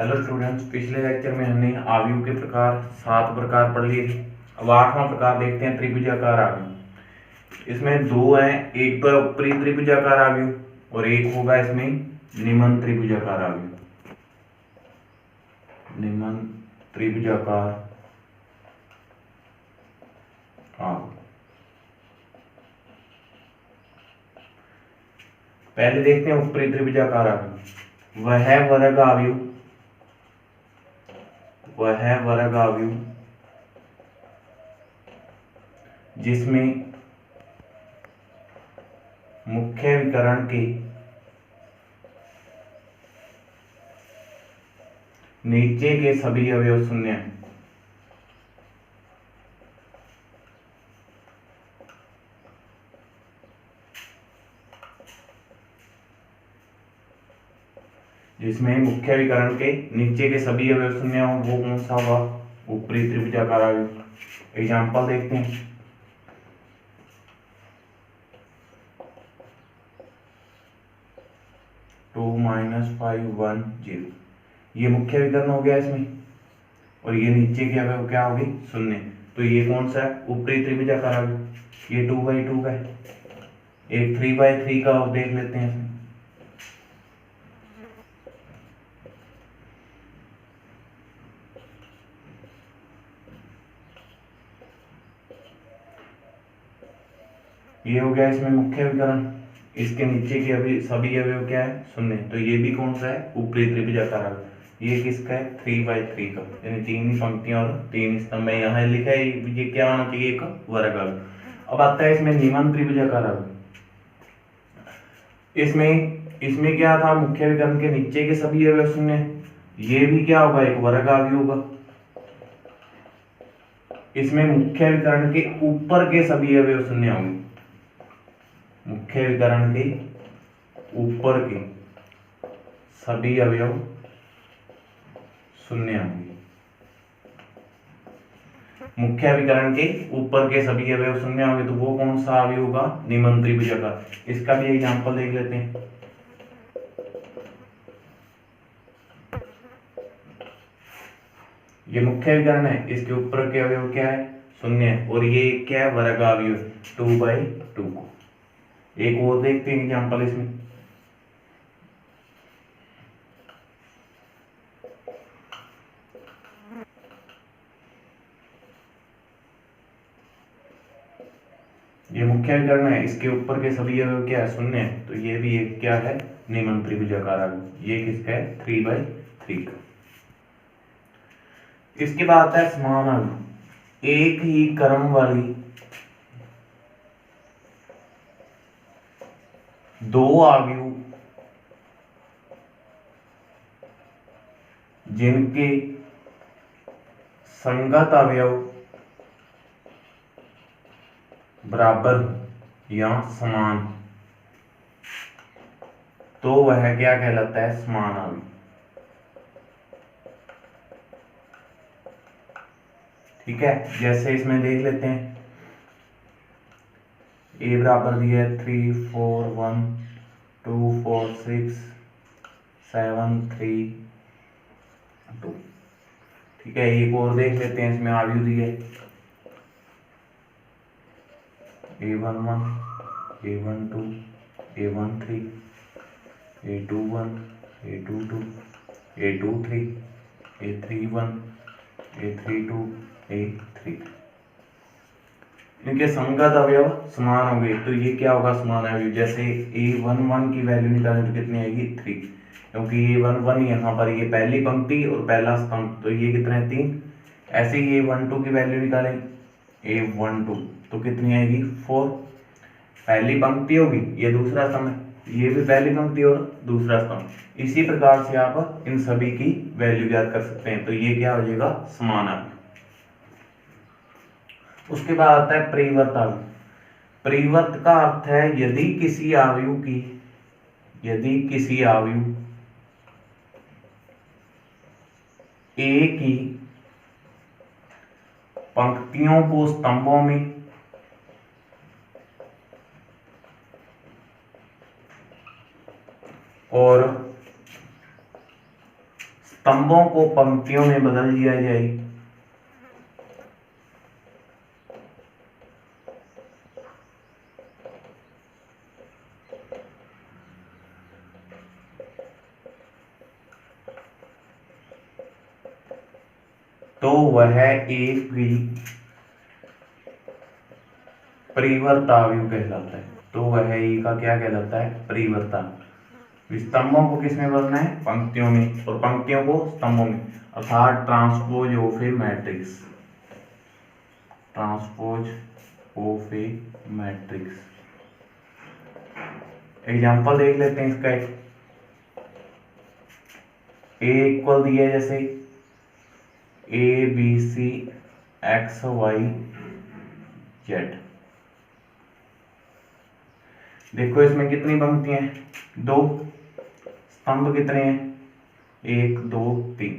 Hello students, पिछले lecture में हमने आव्यूह के प्रकार 7 प्रकार पढ़ लिए थे। अब 8वां प्रकार देखते हैं, त्रिभुजाकार आव्यूह। इसमें 2 हैं, एक तो ऊपरी त्रिभुजाकार आव्यूह और एक होगा इसमें निम्न त्रिभुजाकार आव्यूह। निम्न त्रिभुजाकार आव्यूह। पहले देखते हैं ऊपरी त्रिभुजाकार आव्यूह। वह वर्ग आव्यूह जिसमें मुख्य विकर्ण के नीचे के सभी अवयव शून्य हैं। जिसमें मुख्य विकर्ण के नीचे के सभी अवयव शून्य हो, वो कौन सा होगा? ऊपरी त्रिभुजाकार आव्यूह। एग्जांपल देखते हैं। टू -5 1 0, ये मुख्य विकर्ण हो गया इसमें, और ये नीचे के अवयव क्या हो गए? शून्य। तो ये कौन सा है? ऊपरी त्रिभुजाकार आव्यूह। ये 2/2 का है। एक 3/3 का और देख लेते हैं इसमें। ये हो गया इसमें मुख्य विकर्ण, इसके नीचे के अभी सभी अवयव क्या है? शून्य। तो ये भी कौन सा है? ऊपरी त्रिभुजाकार आव्यूह। ये किसका है? 3/3 का, यानी 3 ही पंक्तियां और 3 स्तंभ में यहाँ लिखा है। ये क्या होना चाहिए? एक वर्ग आव्यूह। अब आता है इसमें निम्न त्रिभुजाकार आव्यूह। इसमें क्या था? मुख्य विकर्ण के नीचे के सभी अवयव शून्य। ये भी क्या होगा? एक वर्ग आव्यूह होगा। इसमें मुख्य विकर्ण के ऊपर के सभी अवयव शून्य होंगे। मुख्य विकर्ण के ऊपर के सभी अवयव शून्य होंगे। मुख्य विकर्ण के ऊपर के सभी अवयव शून्य होंगे, तो वो कौन सा आव्यूह होगा? निम्न त्रिभुजाकार। इसका भी एग्जांपल देख लेते हैं। ये मुख्य विकर्ण है, इसके ऊपर के अवयव क्या है? शून्य है, और ये क्या है? वर्ग आव्यूह 2/2 को। एक और देखते हैं एग्जांपल इसमें। ये मुख्य विकर्ण है, इसके ऊपर के सभी अवयव क्या है? शून्य है, तो ये भी एक क्या है? निम्न त्रिभुजाकार आव्यूह। ये किसका है? 3/3 का। इसके बाद आता है समान आव्यूह। एक ही क्रम वाली 2 आव्यूह जिनके संगत अवयव बराबर या समान, तो वह क्या कहलाता है? समान आव्यूह। ठीक है, जैसे इसमें देख लेते हैं। ए बराबर दिया है 3 4 1 2 4 6 7 3 2। ठीक है, एक और देख लेते हैं। इसमें आव्यूह दिए A11 A12 A13 A21 A22 A23 A31 A32 A33। इनके संगत अवयव समान हो गए, तो ये क्या होगा? समान अवयव। जैसे A11 की वैल्यू निकालें तो कितनी आएगी? 3, क्योंकि A11 यहाँ पर ये पहली पंक्ति और पहला स्तंभ, तो ये कितने? 3। ऐसे ही A12 की वैल्यू निकालें, A12 तो कितनी आएगी? 4। पहली पंक्ति होगी, ये दूसरा स्तंभ है, ये भी पहली पंक्ति और दूसरा स्तंभ। इसी प्रकार से आप इन सभी की वैल्यू ज्ञात कर सकते हैं। तो ये क्या हो जाएगा? समान आव्यूह। उसके बाद आता है परिवर्त आव्यूह। परिवर्त का अर्थ है यदि किसी आव्यूह एक ही पंक्तियों को स्तंभों में और स्तंभों को पंक्तियों में बदल दिया जाए तो वह एक भी परिवर्तावयु कहलाता है। तो वह ई का क्या कहलाता है? परिवर्ता। स्तंभों को किस में बदलना है? पंक्तियों में, और पंक्तियों को स्तंभों में, अर्थात transpose of a matrix. Transpose of a matrix. Example देख लेते हैं इसका। ए इक्वल दिया है जैसे A B C X Y Z. देखो इसमें कितनी पंक्तियां हैं? 2। स्तंभ कितने हैं? 1 2 3।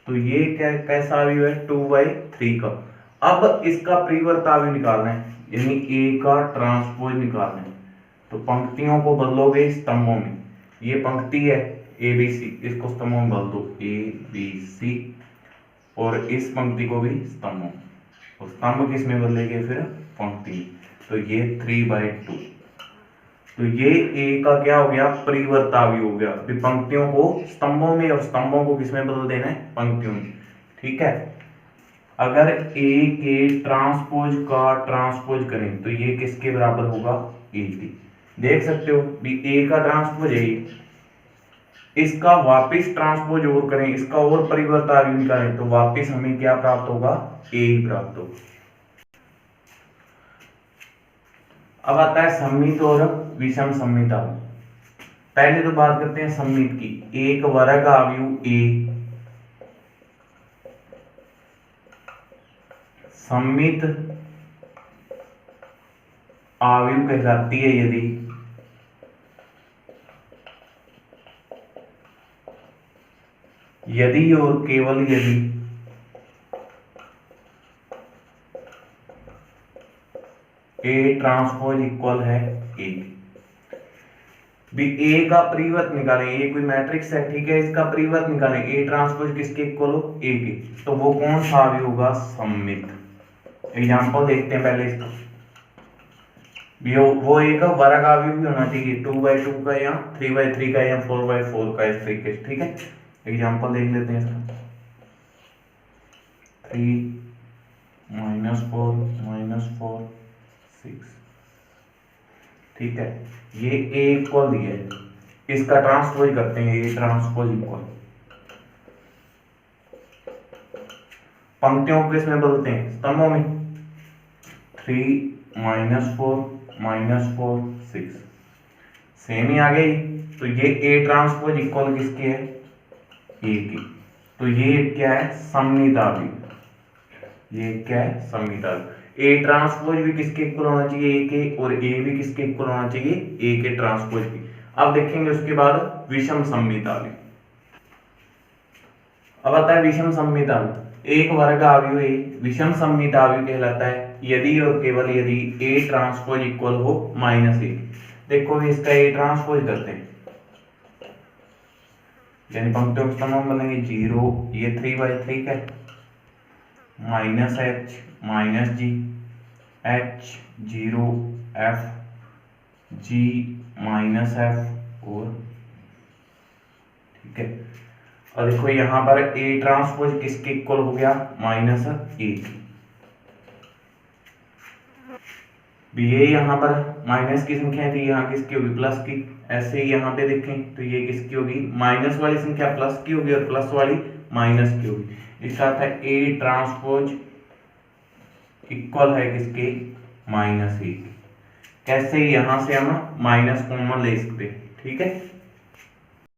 तो ये क्या कैसा अवयव है? 2/3 का। अब इसका परिवर्तावयु निकालना है, यानी ए का ट्रांसपोज निकालना है। तो पंक्तियों को बदलोगे स्तंभों में। ये पंक्ति है ए बी सी, इसको स्तंभों में बदल दो ए बी सी, और इस पंक्ति को भी स्तंभों। और स्तंभ किस में बदलेंगे फिर? पंक्ति में। तो ये 3/2। तो ये ए का क्या हो गया? परिवर्तावयु हो गया। फिर पंक्तियों को स्तंभों में और स्तंभों को किस में बदल देना है? पंक्तियों में। ठीक है। अगर ए के ट्रांसपोज का ट्रांसपोज करें तो ये किसके बराबर होगा? ए के। देख सकते हो भी ए का ट्रांसपोज है, इसका वापिस ट्रांसपोज और करें, इसका और परिवर्तावयु निकालें तो वापिस हमें क्या प्राप्त होगा? ए ही प्राप्त होगा। अब आता है सममित और विषम सममित अवयव। पहले तो बात करते हैं सममित की। एक वर्ग अवयव ए सममित अवयव कहलाती है यदि और केवल यदि ए ट्रांसपोज इक्वल है ए। भी ए का परिवर्त निकालें, ये कोई मैट्रिक्स है, ठीक है, इसका परिवर्त निकालें, ए ट्रांसपोज किसके इक्वल हो? ए के। तो वो कौन सा अवयव होगा? सममित। एग्जांपल देखते हैं पहले इसका। वो ए का वर्ग अवयव भी होना चाहिए, 2/2 का या 3/3 का या 4/4 का, इस तरीके से। ठीक है। एग्जांपल देख लेते हैं इसका। 3 -4 -4 6। ठीक है। ये ए इक्वल दिया है, इसका ट्रांसपोज करते हैं, ए ट्रांसपोज इक्वल। पंक्तियों को किसमें बदलते हैं? स्तंभों में। 3 -4 -4 6 सेम ही आ गई। तो ये ए ट्रांसपोज इक्वल किसके है? ए की। तो ये क्या है? सममित अवयव। ये क्या है? सममित अवयव। ए ट्रांसपोज भी किसके इक्वल होना चाहिए? ए के, और ए भी किसके इक्वल होना चाहिए? ए के ट्रांसपोज की। अब देखेंगे उसके बाद विषम सममित अवयव। अब आता है विषम सममित अवयव। एक वर्ग अवयव ए विषम सममित अवयव कहलाता है यदि और केवल यदि ए ट्रांसपोज इक्वल हो -a। देखो इसका ए ट्रांसपोज करते हैं, यानी पंक्तियों के स्तंभ बनेंगे 0, ये 3/3 है, -h -g h 0 f g -f और ठीक है। और देखो यहां पर a ट्रांसपोज किसके इक्वल हो गया? -a। ये यहाँ पर माइनस की संख्या थी, यहाँ किसकी होगी? प्लस की। ऐसे ही यहाँ पे देखें तो ये किसकी होगी? माइनस वाली संख्या प्लस की होगी और प्लस वाली माइनस की होगी। इसका अर्थ है ए ट्रांसपोज इक्वल है किसके? -a। कैसे? यहाँ से हम माइनस कॉमन ले सकते हैं। ठीक है।